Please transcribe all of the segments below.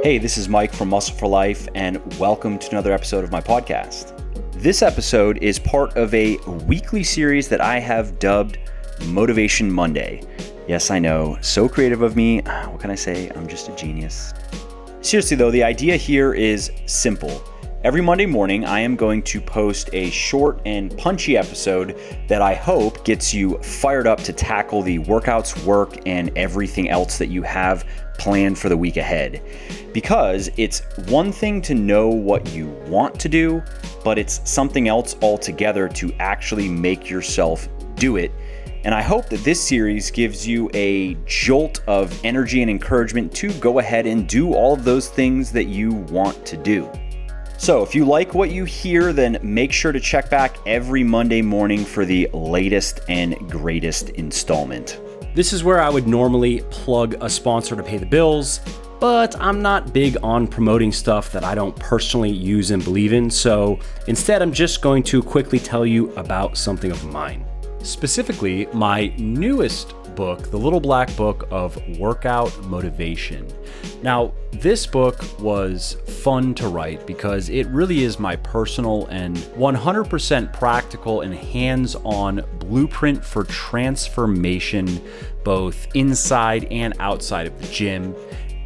Hey, this is Mike from Muscle for Life, and welcome to another episode of my podcast. This episode is part of a weekly series that I have dubbed Motivation Monday. Yes, I know, so creative of me. What can I say? I'm just a genius. Seriously though, the idea here is simple. Every Monday morning, I am going to post a short and punchy episode that I hope gets you fired up to tackle the workouts, work, and everything else that you have planned for the week ahead. Because it's one thing to know what you want to do, but it's something else altogether to actually make yourself do it. And I hope that this series gives you a jolt of energy and encouragement to go ahead and do all of those things that you want to do. So if you like what you hear, then make sure to check back every Monday morning for the latest and greatest installment. This is where I would normally plug a sponsor to pay the bills, but I'm not big on promoting stuff that I don't personally use and believe in. So instead, I'm just going to quickly tell you about something of mine. Specifically, my newest book, The Little Black Book of Workout Motivation. Now, this book was fun to write because it really is my personal and 100% practical and hands-on blueprint for transformation, both inside and outside of the gym.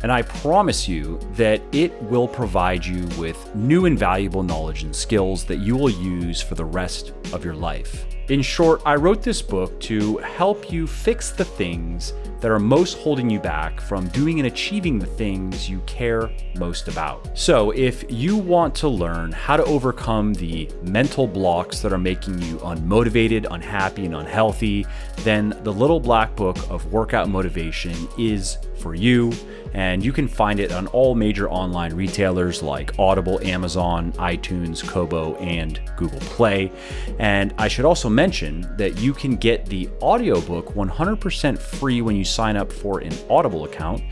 And I promise you that it will provide you with new and valuable knowledge and skills that you will use for the rest of your life. In short, I wrote this book to help you fix the things that are most holding you back from doing and achieving the things you care most about. So if you want to learn how to overcome the mental blocks that are making you unmotivated, unhappy, and unhealthy, then the Little Black Book of Workout Motivation is for you. And you can find it on all major online retailers like Audible, Amazon, iTunes, Kobo, and Google Play. And I should also mention that you can get the audiobook 100% free when you sign up for an Audible account,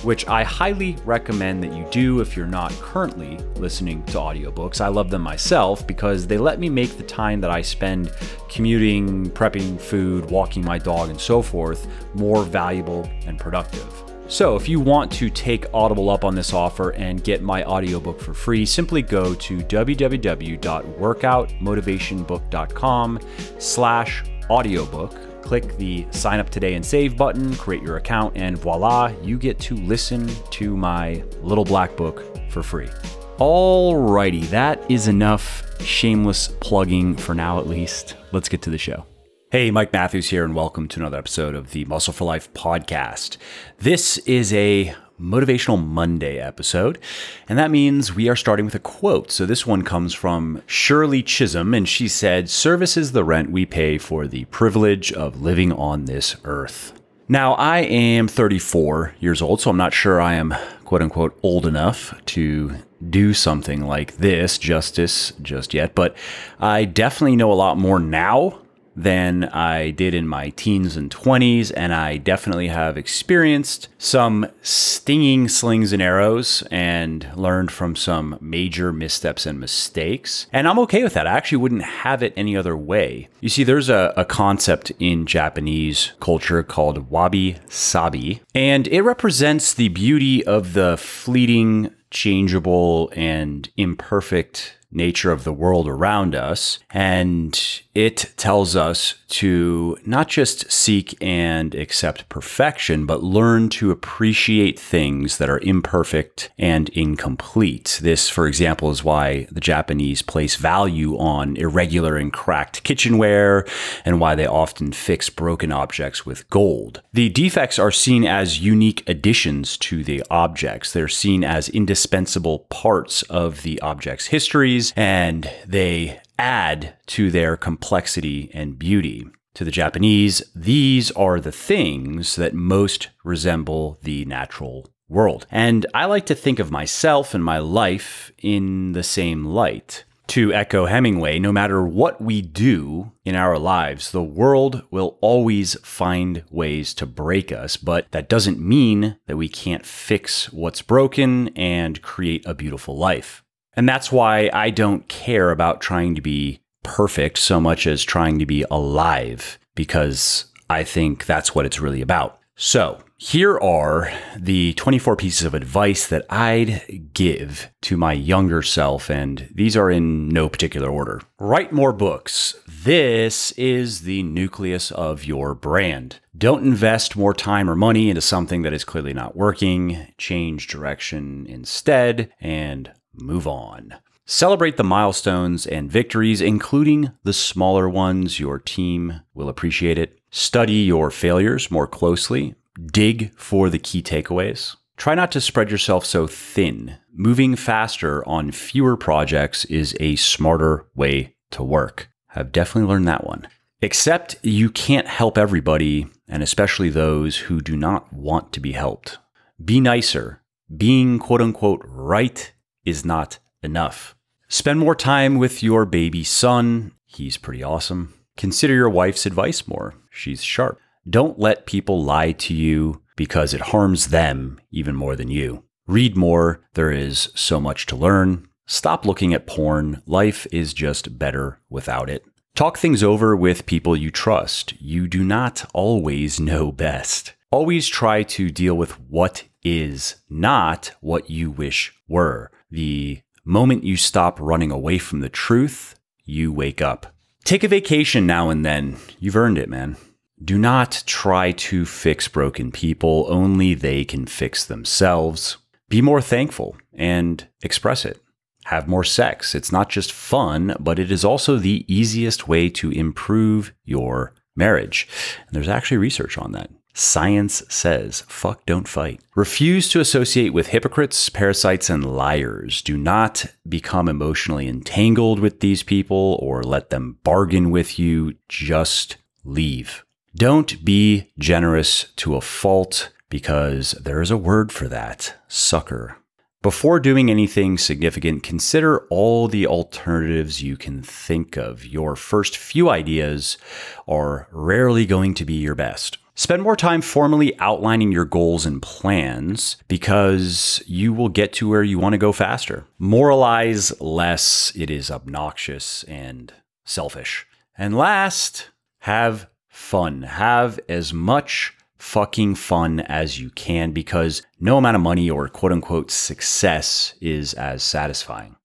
which I highly recommend that you do if you're not currently listening to audiobooks. I love them myself because they let me make the time that I spend commuting, prepping food, walking my dog, and so forth more valuable and productive. So if you want to take Audible up on this offer and get my audiobook for free, simply go to www.workoutmotivationbook.com/audiobook. Click the sign up today and save button, create your account, and voila, you get to listen to my Little Black Book for free. Alrighty, that is enough shameless plugging for now at least. Let's get to the show. Hey, Mike Matthews here, and welcome to another episode of the Muscle for Life podcast. This is a Motivational Monday episode, and that means we are starting with a quote. So this one comes from Shirley Chisholm, and she said, "Service is the rent we pay for the privilege of living on this earth." Now, I am 34 years old, so I'm not sure I am quote unquote old enough to do something like this justice just yet, but I definitely know a lot more now than I did in my teens and 20s, and I definitely have experienced some stinging slings and arrows and learned from some major missteps and mistakes. And I'm okay with that. I actually wouldn't have it any other way. You see, there's a concept in Japanese culture called Wabi Sabi, and it represents the beauty of the fleeting, changeable, and imperfect nature of the world around us. And it tells us to not just seek and accept perfection, but learn to appreciate things that are imperfect and incomplete. This, for example, is why the Japanese place value on irregular and cracked kitchenware, and why they often fix broken objects with gold. The defects are seen as unique additions to the objects. They're seen as indispensable parts of the object's histories, and they add to their complexity and beauty. To the Japanese, these are the things that most resemble the natural world. And I like to think of myself and my life in the same light. To echo Hemingway, no matter what we do in our lives, the world will always find ways to break us, but that doesn't mean that we can't fix what's broken and create a beautiful life. And that's why I don't care about trying to be perfect so much as trying to be alive, because I think that's what it's really about. So here are the 24 pieces of advice that I'd give to my younger self, and these are in no particular order. Write more books. This is the nucleus of your brand. Don't invest more time or money into something that is clearly not working. Change direction instead and move on. Celebrate the milestones and victories, including the smaller ones. Your team will appreciate it. Study your failures more closely. Dig for the key takeaways. Try not to spread yourself so thin. Moving faster on fewer projects is a smarter way to work. I've definitely learned that one. Except you can't help everybody, and especially those who do not want to be helped. Be nicer. Being quote unquote right is not enough. Spend more time with your baby son. He's pretty awesome. Consider your wife's advice more. She's sharp. Don't let people lie to you because it harms them even more than you. Read more. There is so much to learn. Stop looking at porn. Life is just better without it. Talk things over with people you trust. You do not always know best. Always try to deal with what is, not what you wish were. The moment you stop running away from the truth, you wake up. Take a vacation now and then. You've earned it, man. Do not try to fix broken people. Only they can fix themselves. Be more thankful and express it. Have more sex. It's not just fun, but it is also the easiest way to improve your marriage. And there's actually research on that. Science says, fuck, don't fight. Refuse to associate with hypocrites, parasites, and liars. Do not become emotionally entangled with these people or let them bargain with you. Just leave. Don't be generous to a fault because there is a word for that, sucker. Before doing anything significant, consider all the alternatives you can think of. Your first few ideas are rarely going to be your best. Spend more time formally outlining your goals and plans because you will get to where you want to go faster. Moralize less. It is obnoxious and selfish. And last, have fun. Have as much fucking fun as you can because no amount of money or quote unquote success is as satisfying.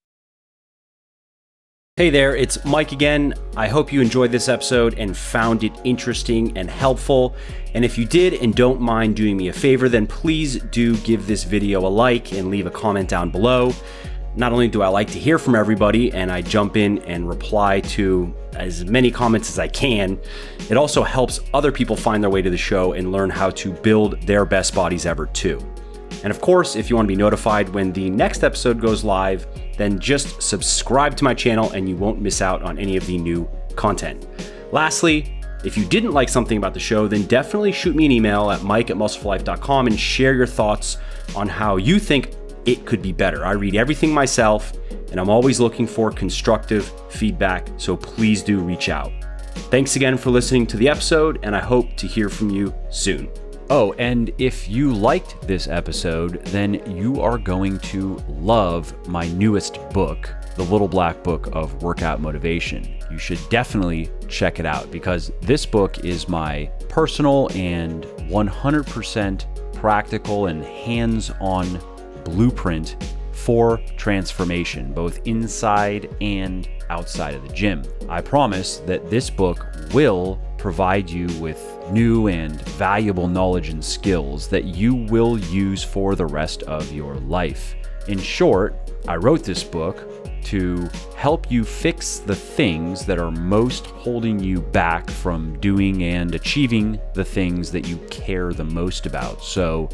Hey there, it's Mike again. I hope you enjoyed this episode and found it interesting and helpful. And if you did and don't mind doing me a favor, then please do give this video a like and leave a comment down below. Not only do I like to hear from everybody and I jump in and reply to as many comments as I can, it also helps other people find their way to the show and learn how to build their best bodies ever too. And of course, if you want to be notified when the next episode goes live, then just subscribe to my channel and you won't miss out on any of the new content. Lastly, if you didn't like something about the show, then definitely shoot me an email at mike@muscleforlife.com and share your thoughts on how you think it could be better. I read everything myself and I'm always looking for constructive feedback, so please do reach out. Thanks again for listening to the episode and I hope to hear from you soon. Oh, and if you liked this episode, then you are going to love my newest book, The Little Black Book of Workout Motivation. You should definitely check it out because this book is my personal and 100% practical and hands-on blueprint for transformation, both inside and outside of the gym. I promise that this book will provide you with new and valuable knowledge and skills that you will use for the rest of your life. In short, I wrote this book to help you fix the things that are most holding you back from doing and achieving the things that you care the most about. So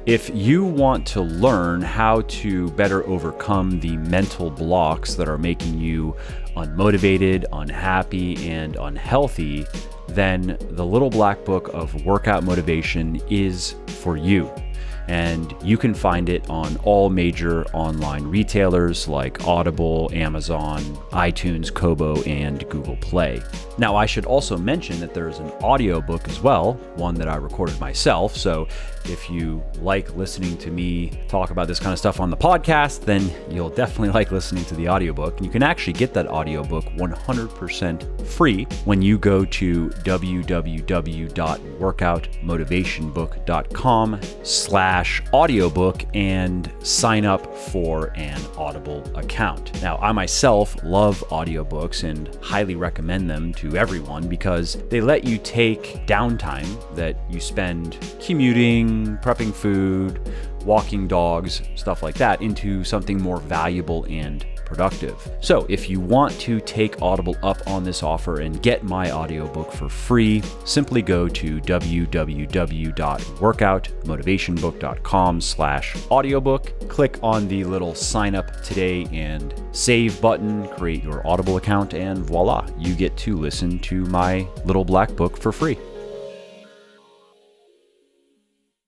if you want to learn how to better overcome the mental blocks that are making you unmotivated, unhappy, and unhealthy, then the Little Black Book of Workout Motivation is for you. and you can find it on all major online retailers like Audible, Amazon, iTunes, Kobo, and Google Play. Now, I should also mention that there's an audiobook as well, one that I recorded myself. So if you like listening to me talk about this kind of stuff on the podcast, then you'll definitely like listening to the audiobook. And you can actually get that audiobook 100% free when you go to www.workoutmotivationbook.com/audiobook and sign up for an Audible account. Now, I myself love audiobooks and highly recommend them to everyone because they let you take downtime that you spend commuting, prepping food, walking dogs, stuff like that, into something more valuable and productive. So if you want to take Audible up on this offer and get my audiobook for free, simply go to www.workoutmotivationbook.com/audiobook, click on the little sign up today and save button, create your Audible account, and voila, you get to listen to my little black book for free.